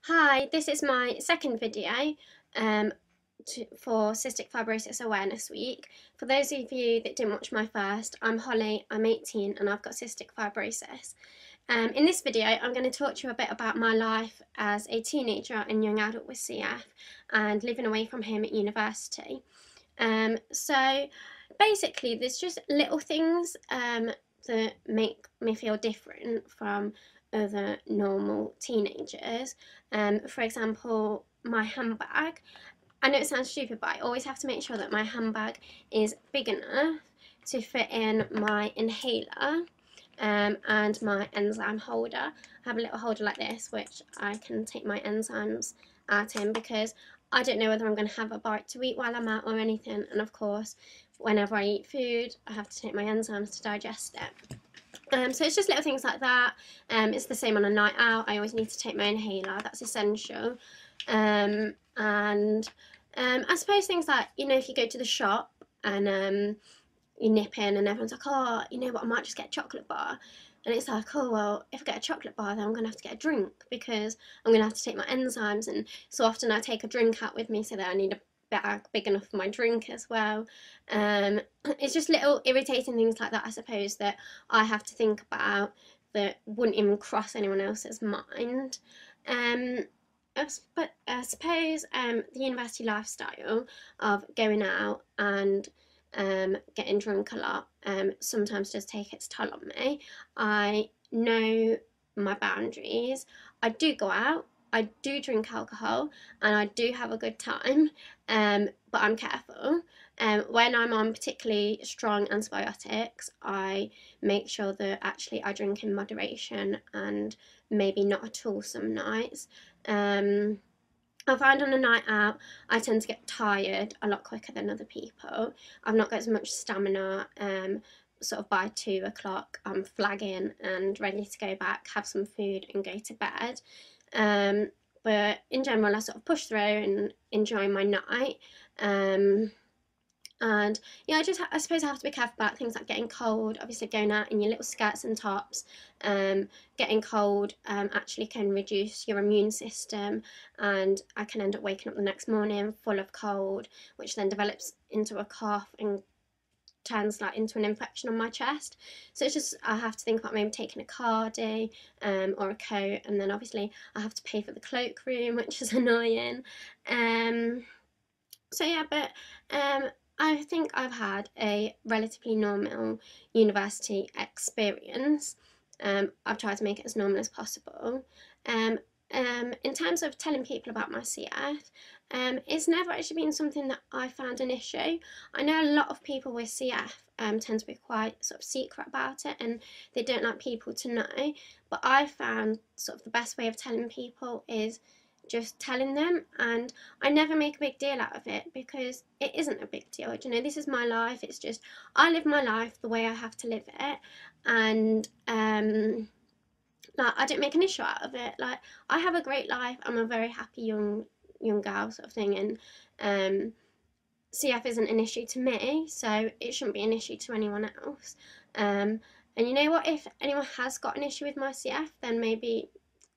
Hi, this is my second video um, for Cystic Fibrosis Awareness Week. For those of you that didn't watch my first, I'm Holly, I'm 18 and I've got cystic fibrosis. In this video, I'm going to talk to you a bit about my life as a teenager and young adult with CF and living away from home at university. So basically, there's just little things that make me feel different from other normal teenagers. For example, my handbag. I know it sounds stupid, but I always have to make sure that my handbag is big enough to fit in my inhaler and my enzyme holder. I have a little holder like this, which I can take my enzymes out in because I don't know whether I'm going to have a bite to eat while I'm out or anything. And of course, whenever I eat food, I have to take my enzymes to digest it. So it's just little things like that. It's the same on a night out. I always need to take my inhaler. That's essential. And I suppose things like, if you go to the shop and you nip in and everyone's like, oh, you know what, I might just get a chocolate bar. And it's like, oh, well, if I get a chocolate bar, then I'm going to have to get a drink because I'm going to have to take my enzymes. And so often I take a drink out with me so that I need a bag big enough for my drink as well. It's just little irritating things like that, I suppose, that I have to think about that wouldn't even cross anyone else's mind. But I suppose the university lifestyle of going out and getting drunk a lot sometimes does take its toll on me. I know my boundaries. I do go out, I do drink alcohol, and I do have a good time, but I'm careful. When I'm on particularly strong antibiotics, I make sure that actually I drink in moderation and maybe not at all some nights. I find on a night out, I tend to get tired a lot quicker than other people. I've not got as much stamina. Sort of by 2 o'clock, I'm flagging and ready to go back, have some food, and go to bed. But in general, I sort of push through and enjoy my night. And yeah, I suppose I have to be careful about things like getting cold. Obviously, going out in your little skirts and tops, getting cold actually can reduce your immune system, and I can end up waking up the next morning full of cold, which then develops into a cough and turns that into an infection on my chest. So it's just, I have to think about maybe taking a cardi or a coat, and then obviously I have to pay for the cloakroom, which is annoying. So yeah, but I think I've had a relatively normal university experience. I've tried to make it as normal as possible. In terms of telling people about my CF, it's never actually been something that I found an issue. I know a lot of people with CF tend to be quite sort of secret about it and they don't like people to know, but I found sort of the best way of telling people is just telling them, and I never make a big deal out of it because it isn't a big deal. This is my life. It's just I live my life the way I have to live it, and like I don't make an issue out of it. Like I have a great life. I'm a very happy young girl sort of thing, and CF isn't an issue to me, so it shouldn't be an issue to anyone else. And you know what? If anyone has got an issue with my CF, then maybe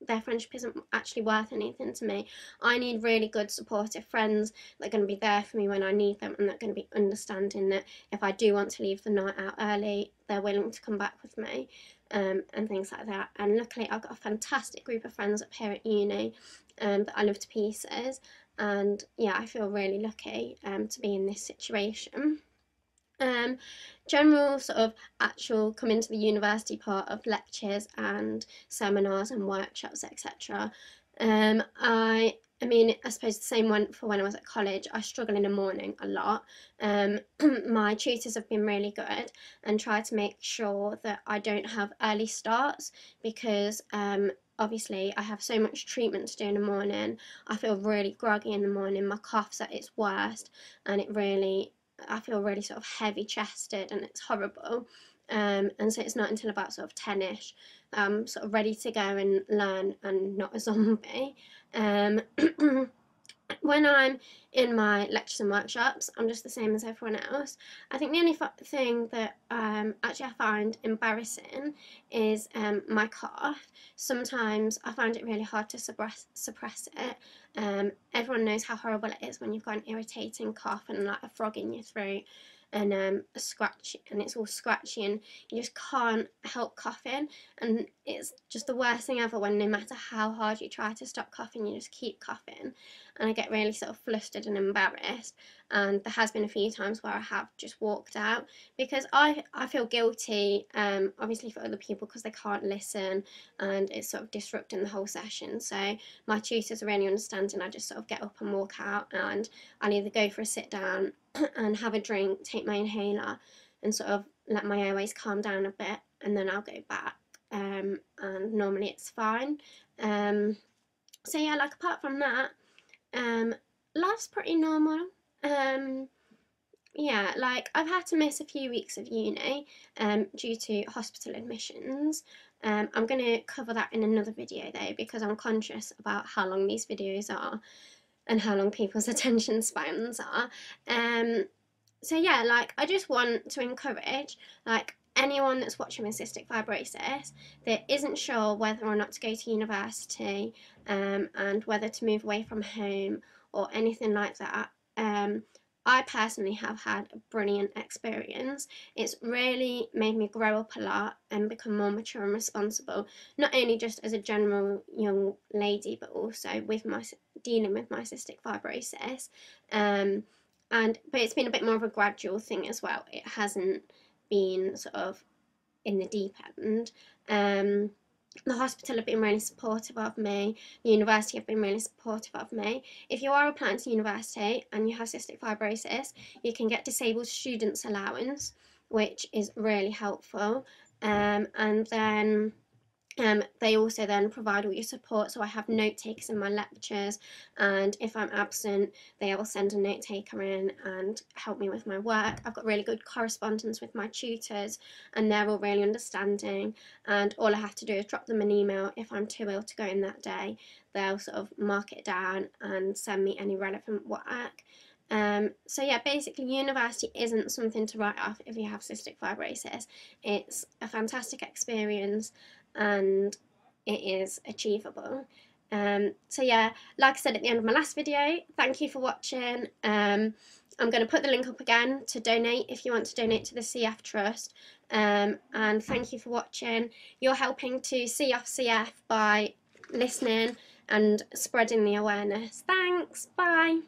their friendship isn't actually worth anything to me. I need really good, supportive friends that are going to be there for me when I need them, and that are going to be understanding that if I do want to leave the night out early, they're willing to come back with me, and things like that. And luckily, I've got a fantastic group of friends up here at uni that I love to pieces. And yeah, I feel really lucky to be in this situation. General sort of actual coming to the university part of lectures and seminars and workshops, etc. I mean, I suppose the same went for when I was at college. I struggle in the morning a lot. My tutors have been really good and try to make sure that I don't have early starts because obviously I have so much treatment to do in the morning. I feel really groggy in the morning. My cough's at its worst, and I feel really sort of heavy chested and it's horrible. And so it's not until about sort of 10ish that I'm sort of ready to go and learn and not a zombie. when I'm in my lectures and workshops, I'm just the same as everyone else. I think the only thing that actually I find embarrassing is my cough. Sometimes I find it really hard to suppress it. Everyone knows how horrible it is when you've got an irritating cough and like a frog in your throat, and a scratch, and it's all scratchy, and you just can't help coughing, and it's just the worst thing ever when no matter how hard you try to stop coughing, you just keep coughing, and I get really sort of flustered and embarrassed. And there has been a few times where I have just walked out because I feel guilty, obviously for other people because they can't listen and it's sort of disrupting the whole session. So my tutors are really understanding. I just sort of get up and walk out, and I'll either go for a sit down and have a drink, take my inhaler, and sort of let my airways calm down a bit, and then I'll go back. And normally it's fine. So yeah, like apart from that, life's pretty normal. Yeah, like I've had to miss a few weeks of uni due to hospital admissions. I'm going to cover that in another video though, because I'm conscious about how long these videos are and how long people's attention spans are. So yeah, like I just want to encourage like anyone that's watching with cystic fibrosis that isn't sure whether or not to go to university, and whether to move away from home or anything like that. I personally have had a brilliant experience. It's really made me grow up a lot and become more mature and responsible, not only just as a general young lady, but also with my dealing with my cystic fibrosis. But it's been a bit more of a gradual thing as well. It hasn't been sort of in the deep end. The hospital have been really supportive of me. The university have been really supportive of me. If you are applying to university and you have cystic fibrosis, you can get disabled students allowance, which is really helpful. And then they also then provide all your support. So I have note takers in my lectures, and if I'm absent, they will send a note taker in and help me with my work. I've got really good correspondence with my tutors, and they're all really understanding. And all I have to do is drop them an email if I'm too ill to go in that day. They'll sort of mark it down and send me any relevant work. So yeah, basically university isn't something to write off if you have cystic fibrosis. It's a fantastic experience and it is achievable. So yeah, like I said at the end of my last video, thank you for watching. I'm going to put the link up again to donate if you want to donate to the CF Trust. And thank you for watching. You're helping to see off CF by listening and spreading the awareness. Thanks, bye.